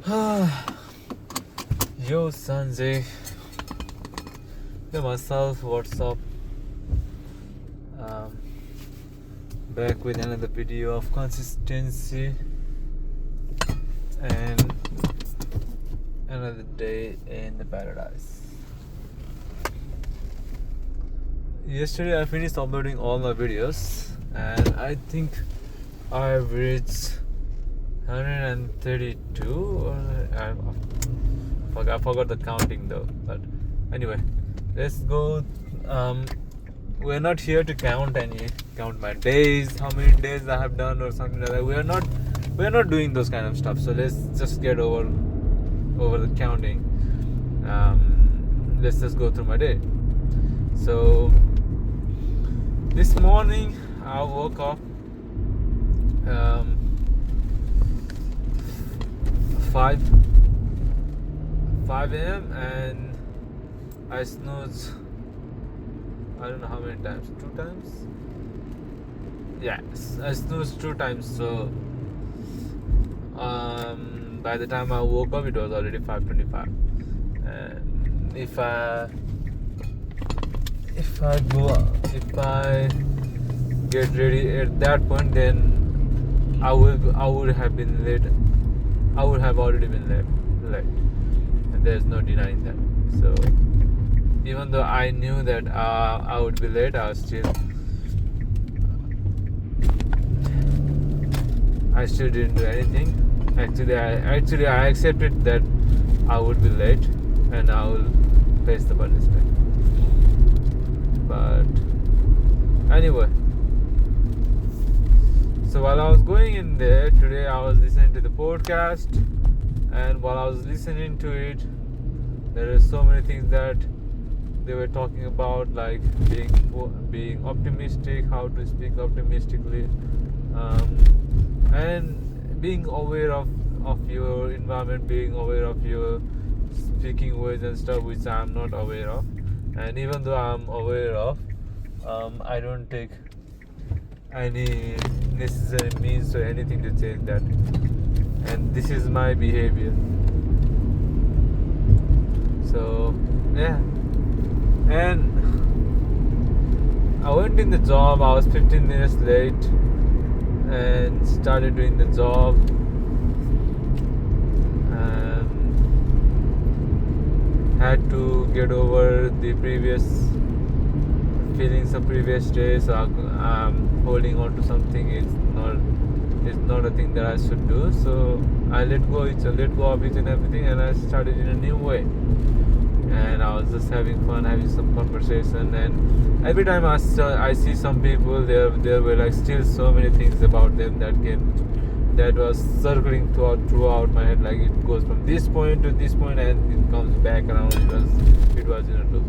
Yo, Sanjay. Yo, myself, what's up? Um, Back with another video of consistency and another day in the paradise. Yesterday, I finished uploading all my videos, and I think I've reached 132 or I forgot the counting though. But anyway, let's go. We're not here to count my days, how many days I have done or something like that. We're not doing those kind of stuff. So let's just get over the counting. Let's just go through my day. So this morning I woke up 5 a.m. and I snoozed, I don't know how many times, 2 times? Yes, I snoozed 2 times. So by the time I woke up it was already 5:25, and if I get ready at that point, then I would have been late. I would have already been late, and there's no denying that. So even though I knew that I would be late, I still didn't do anything. Actually, I accepted that I would be late, and I will face the punishment. But anyway, so while I was going in there today, I was listening to the podcast, and while I was listening to it, there are so many things that they were talking about, like being optimistic, how to speak optimistically, and being aware of your environment, being aware of your speaking ways and stuff, which I'm not aware of. And even though I'm aware of, I don't take any necessary means or anything to change that. And this is my behavior. So yeah. And I went in the job. I was 15 minutes late and started doing the job. Had to get over the previous feelings of previous days. So holding on to something is not a thing that I should do. So I let go of each and everything, and I started in a new way. And I was just having fun, having some conversation. And every time I see some people, there were like still so many things about them that was circling throughout my head. Like it goes from this point to this point and it comes back around. It was in a loop.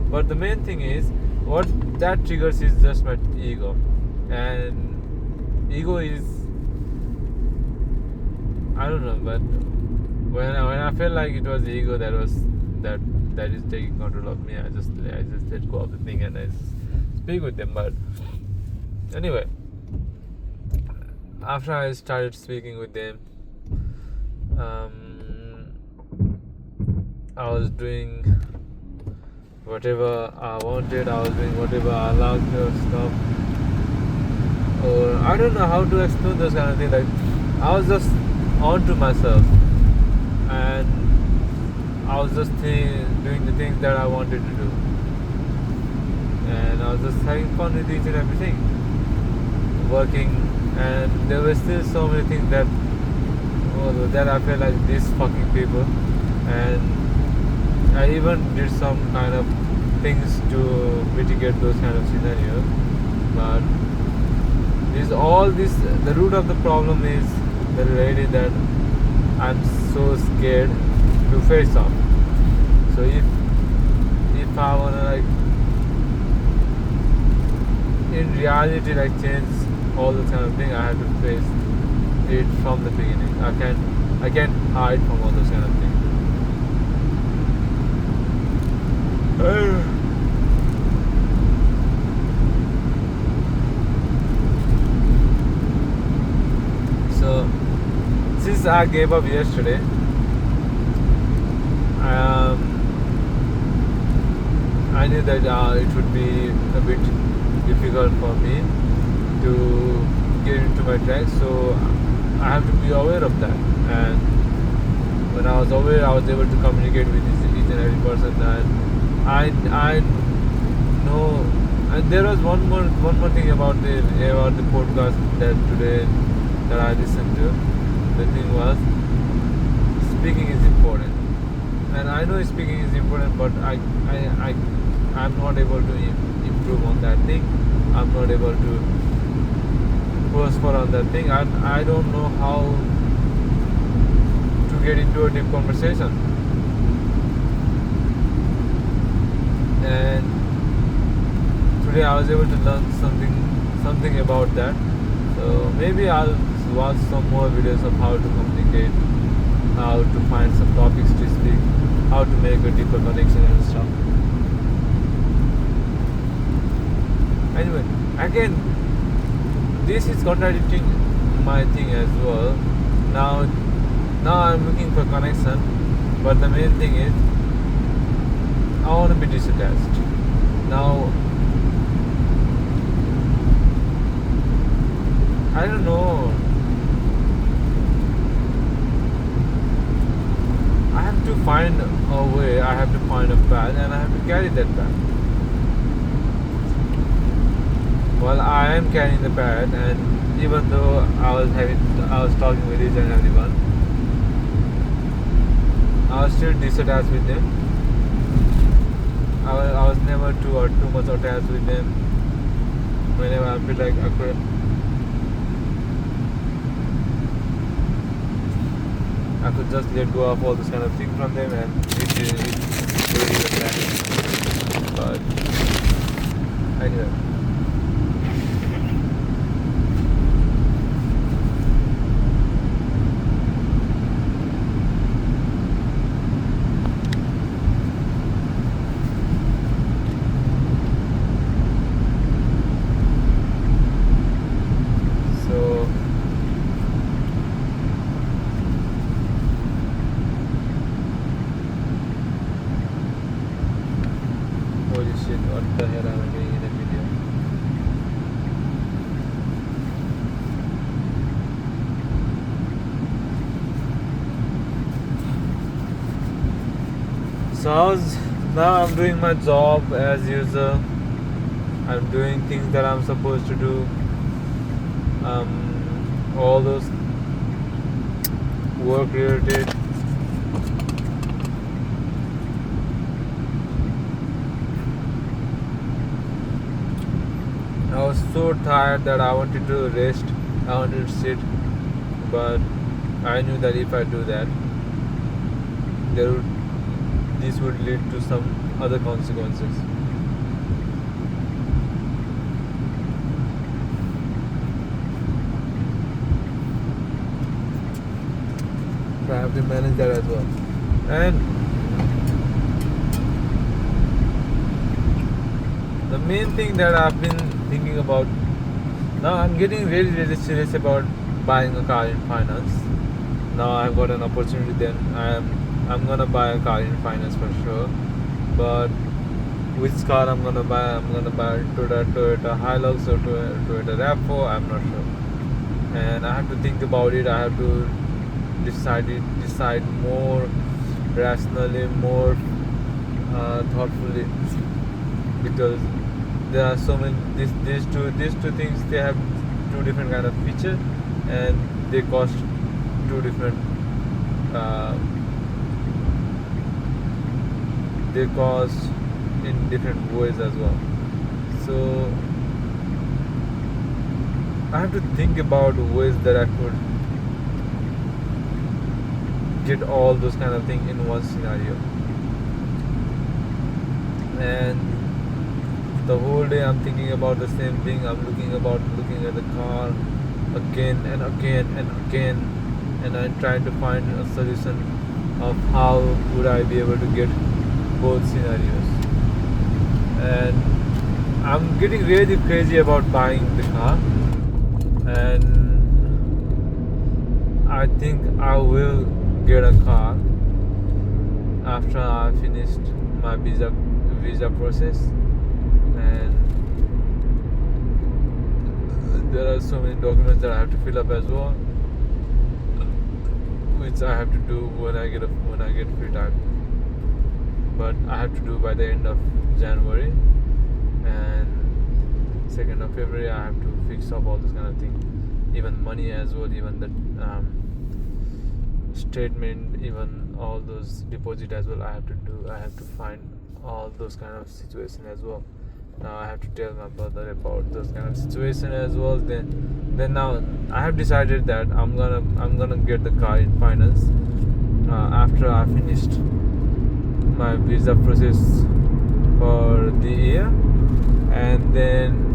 But the main thing is, what that triggers is just my ego. And ego is, I don't know, but when I felt like it was the ego that is taking control of me, I just let go of the thing and I just speak with them. But anyway, after I started speaking with them, I was doing whatever I wanted. I was doing whatever I loved or stuff. Or I don't know how to explain those kind of things. Like I was just on to myself, and I was just doing the things that I wanted to do, and I was just having fun with each and everything, working. And there were still so many things that I felt like these fucking people. And I even did some kind of things to mitigate those kind of scenarios. But the root of the problem is the reality that I'm so scared to face off. So if I wanna, like, in reality, like, change all the kind of thing, I have to face it from the beginning. I can't hide from all those kind of things. So since I gave up yesterday, um, I knew that it would be a bit difficult for me to get into my track, so I have to be aware of that. And when I was aware, I was able to communicate with each and every person. And I know. And there was one more thing about the podcast that I listened to. The thing was, speaking is important, and I know speaking is important, but I'm not able to improve on that thing. I'm not able to prosper on that thing. I don't know how to get into a deep conversation. And today I was able to learn something about that. So maybe I'll watch some more videos of how to communicate, how to find some topics to speak, how to make a deeper connection and stuff. Anyway, again, this is contradicting my thing as well. Now I'm looking for connection, but the main thing is I want to be disattached. Now, I don't know. I have to find a way, I have to find a path, and I have to carry that path. Well, I am carrying the path, and even though I was talking with each and everyone, I was still disattached with them. I was never too much attached with them. Whenever I feel like I could just let go of all this kind of thing from them, and it really even matters. But anyway. Holy shit, what the hell am I doing in a video? So now I'm doing my job as usual. I'm doing things that I'm supposed to do. All those work related. I was so tired that I wanted to rest, I wanted to sit, but I knew that if I do that, this would lead to some other consequences. So I have to manage that as well. And the main thing that I've been thinking about now, I'm getting really serious about buying a car in finance. Now I've got an opportunity, then I'm gonna buy a car in finance for sure. But which car I'm gonna buy? I'm gonna buy Toyota Hilux or Toyota RAV4. I'm not sure, and I have to think about it. I have to decide more rationally, more thoughtfully, because there are so many these two things. They have two different kind of features, and they cost two different. They cost in different ways as well. So I have to think about ways that I could get all those kind of things in one scenario. And the whole day I'm thinking about the same thing. I'm looking at the car again and again, and I'm trying to find a solution of how would I be able to get both scenarios. And I'm getting really crazy about buying the car, and I think I will get a car. after I finished my visa process, and there are so many documents that I have to fill up as well, which I have to do when I get free time. But I have to do by the end of January, and 2nd of February I have to fix up all this kind of thing, even money as well, even the statement, even all those deposit as well. I have to find all those kind of situation as well. Now I have to tell my brother about those kind of situation as well. Then now I have decided that I'm gonna get the car in finance after I finished my visa process for the year, and then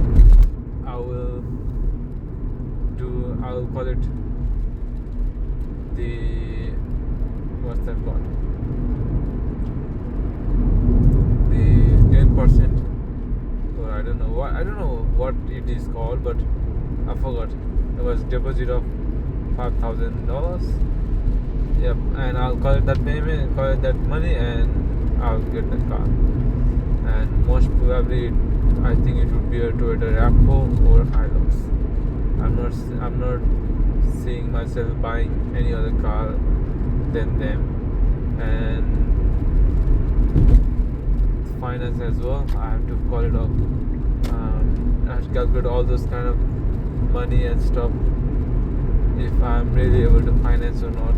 I'll call it the, what's that called, the 10%, or I don't know what it is called, but I forgot. It was deposit of $5,000. Yep, and I'll call it that payment, call it that money, and I'll get the car. And most probably, I think it would be a Toyota RAV4 or Hilux. I'm not seeing myself buying any other car than them. And finance as well, I have to call it off. I have to calculate all those kind of money and stuff, if I'm really able to finance or not,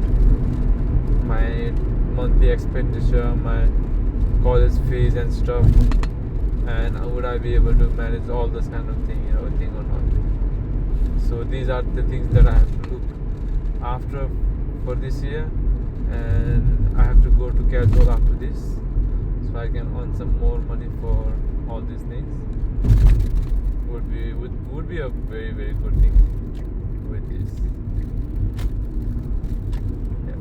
my monthly expenditure, my college fees and stuff, and would I be able to manage all this kind of thing or not. So these are the things that I have to look after for this year, and I have to go to casual after this, so I can earn some more money for all these things. Would be a very, very good thing with this.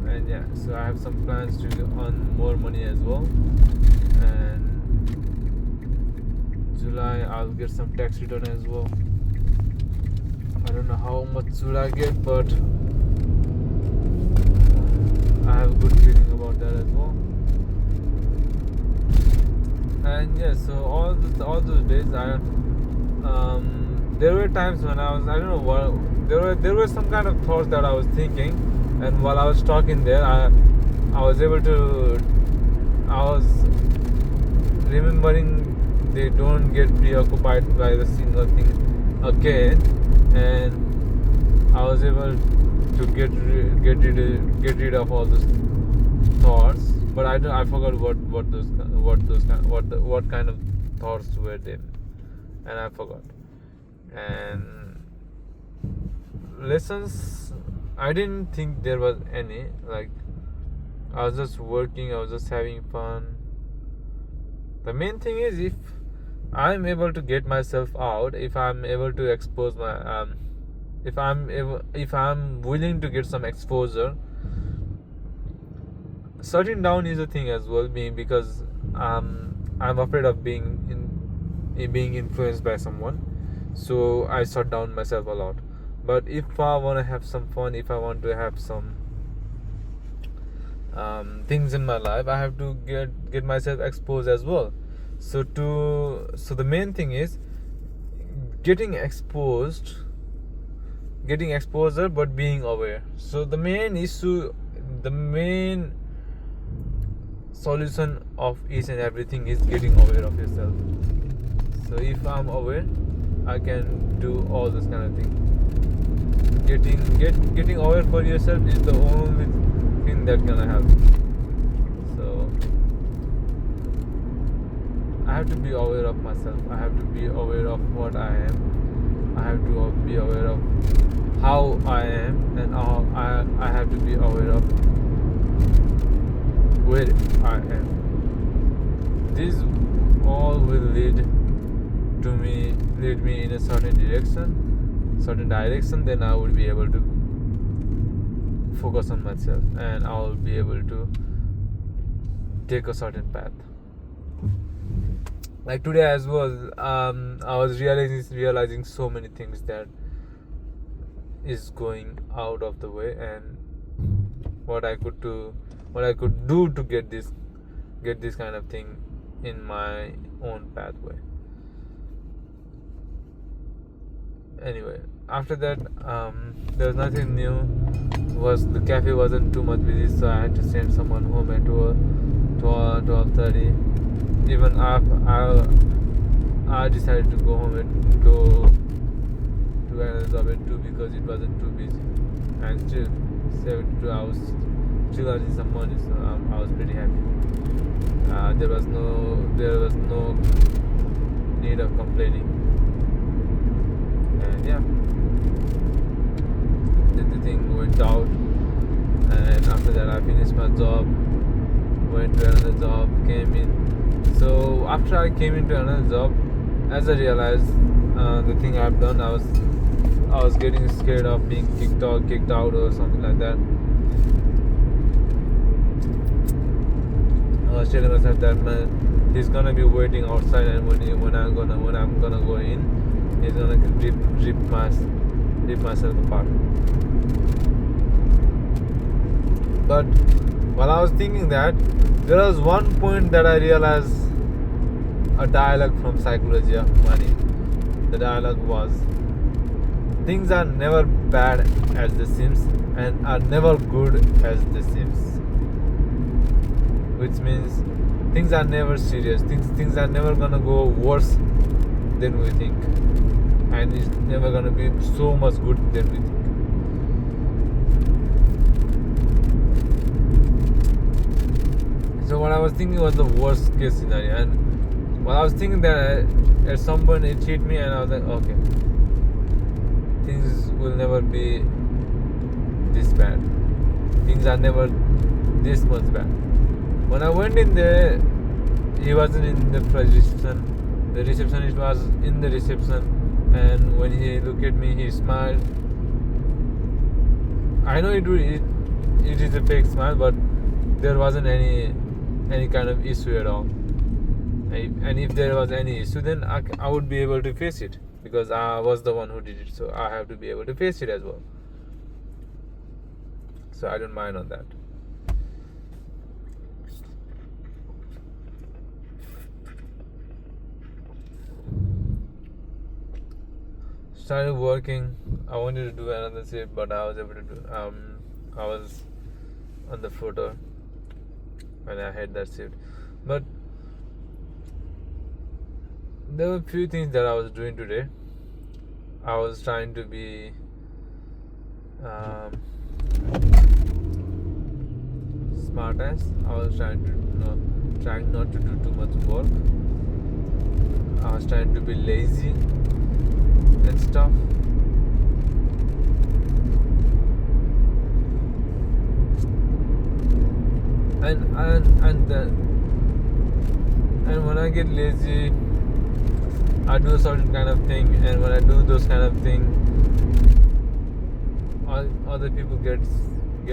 And yeah, so I have some plans to earn more money as well, and July I'll get some tax return as well. I don't know how much should I get, but I have a good feeling about that as well. And yeah, so all those days there were times when I don't know what, there were some kind of thoughts that I was thinking, and while I was talking there, I was remembering they don't get preoccupied by the single thing again, and I was able to get rid of all those thoughts. But I forgot what kind of thoughts were them, and I forgot. And lessons, I didn't think there was any. Like, I was just working, I was just having fun. The main thing is, if I'm able to get myself out, if I'm able to expose my if I'm willing to get some exposure, shutting down is a thing as well, because I'm afraid of being influenced by someone, so I shut down myself a lot. But if I want to have some fun, if I want to have some things in my life, I have to get myself exposed as well. So the main thing is getting exposure, but being aware. So the main solution of each and everything is getting aware of yourself. So if I'm aware, I can do all this kind of thing. Getting aware for yourself is the only thing that can help. So I have to be aware of myself. I have to be aware of what I am. I have to be aware of how I am, and how I have to be aware of where I am. These all will lead me in a certain direction. Then I will be able to focus on myself, and I will be able to take a certain path. Like today as well, I was realizing so many things that is going out of the way, and what I could do to get this get this kind of thing in my own pathway. Anyway, after that, there was nothing new. The cafe wasn't too much busy, so I had to send someone home at 12:30. Even I decided to go home and go to another job at 2 because it wasn't too busy, and still 72 hours still earning some money, so I was pretty happy. There was no need of complaining, and yeah, the thing went out. And after that, I finished my job, went to another job, came in. So after I came into another job, as I realized the thing I've done, I was getting scared of being kicked out or something like that. I was telling myself that he's gonna be waiting outside, and when I'm gonna go in, he's gonna rip myself apart. But while I was thinking that, there was one point that I realized a dialogue from Psychology of Money. The dialogue was, things are never bad as they seems and are never good as they seems. Which means things are never serious. Things are never gonna go worse than we think. And it's never gonna be so much good than we think. So what I was thinking was the worst case scenario, and I was thinking that at some point it hit me, and I was like, okay, things will never be this bad. Things are never this much bad. When I went in there, he wasn't in the reception. The receptionist was in the reception, and when he looked at me, he smiled. I know it is a fake smile, but there wasn't any kind of issue at all. And if there was any issue, then I would be able to face it, because I was the one who did it, so I have to be able to face it as well. So I don't mind on that. Started working. I wanted to do another shift, but I was able to do. I was on the floater when I had that shift, but there were a few things that I was doing today. I was trying to be smart ass. I was trying not to do too much work. I was trying to be lazy and stuff. And when I get lazy, I do a certain kind of thing, and when I do those kind of thing, other people get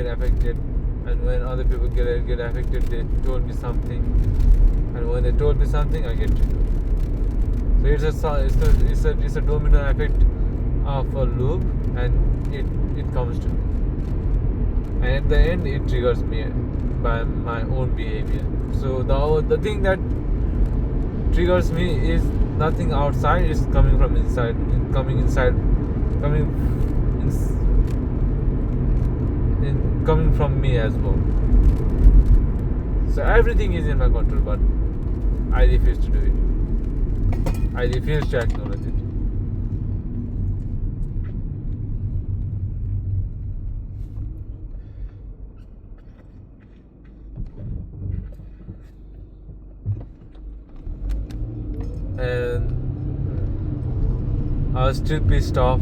affected, and when other people get affected, they told me something, and when they told me something, I get triggered. So it's a domino effect of a loop, and it comes to me, and at the end it triggers me by my own behavior. So the thing that triggers me is nothing outside, it's coming from inside, coming from me as well. So everything is in my control, but I refuse to do it. I refuse to acknowledge it. And I was still pissed off.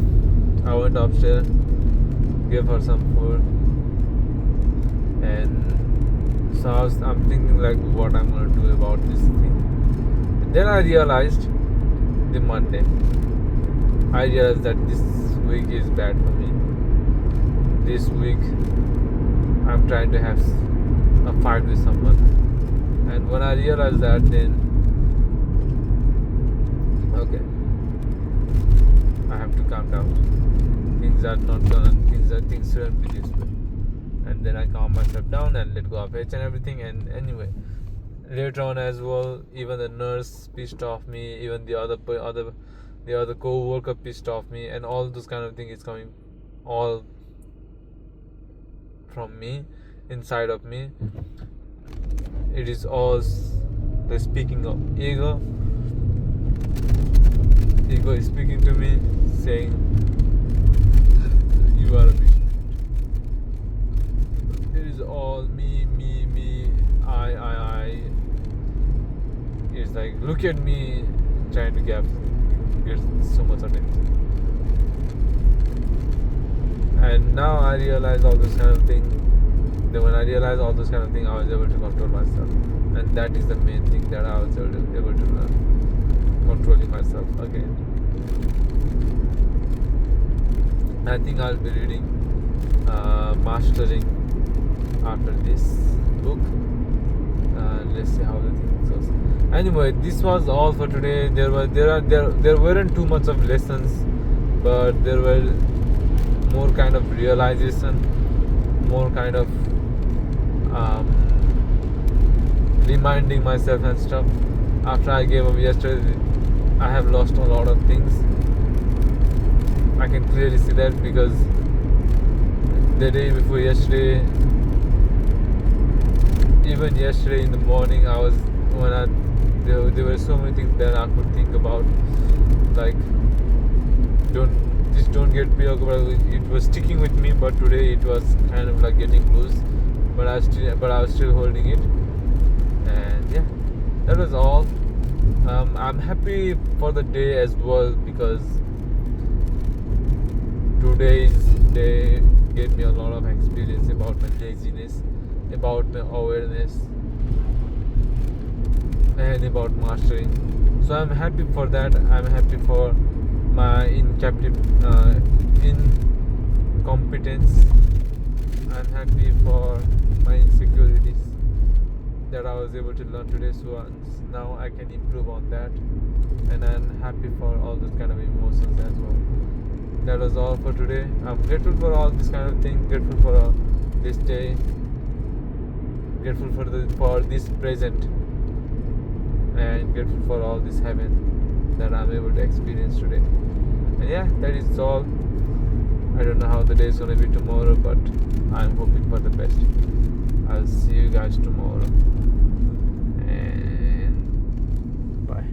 I went upstairs, gave her some food, and so I'm thinking like what I'm gonna do about this thing. And then I realized the Monday. I realized that this week is bad for me. This week I'm trying to have a fight with someone, and when I realized that, then okay, I have to calm down. Things shouldn't be this way. And then I calm myself down and let go of it and everything. And anyway, later on as well, even the nurse pissed off me, even the other co-worker pissed off me, and all those kind of things is coming all from me, inside of me. It is all the speaking of ego is speaking to me, saying you are a bitch. It is all me, I. It's like, look at me trying to get so much attention. And now I realize all those kind of things. Then when I realized all those kind of things, I was able to control myself. And that is the main thing that I was able to learn. Controlling myself again. I think I'll be reading Mastering after this book. Let's see how the thing goes. Anyway, this was all for today. There weren't too much of lessons, but there were more kind of realization, more kind of reminding myself and stuff. After I gave up yesterday, I have lost a lot of things. I can clearly see that, because the day before yesterday, even yesterday in the morning, there were so many things that I could think about, like don't get preoccupied. It was sticking with me, but today it was kind of like getting loose, but I was still holding it. And yeah, that was all. I'm happy for the day as well, because today's day gave me a lot of experience about my laziness, about my awareness, and about mastering. So I'm happy for that. I'm happy for my incompetence. I'm happy for my insecurities that I was able to learn today. So now I can improve on that, and I'm happy for all those kind of emotions as well. That was all for today. I'm grateful for all this kind of thing. Grateful for this day. Grateful for this present, and grateful for all this heaven that I'm able to experience today. And yeah, that is all. I don't know how the day is gonna be tomorrow, but I'm hoping for the best. I'll see you guys tomorrow, and bye.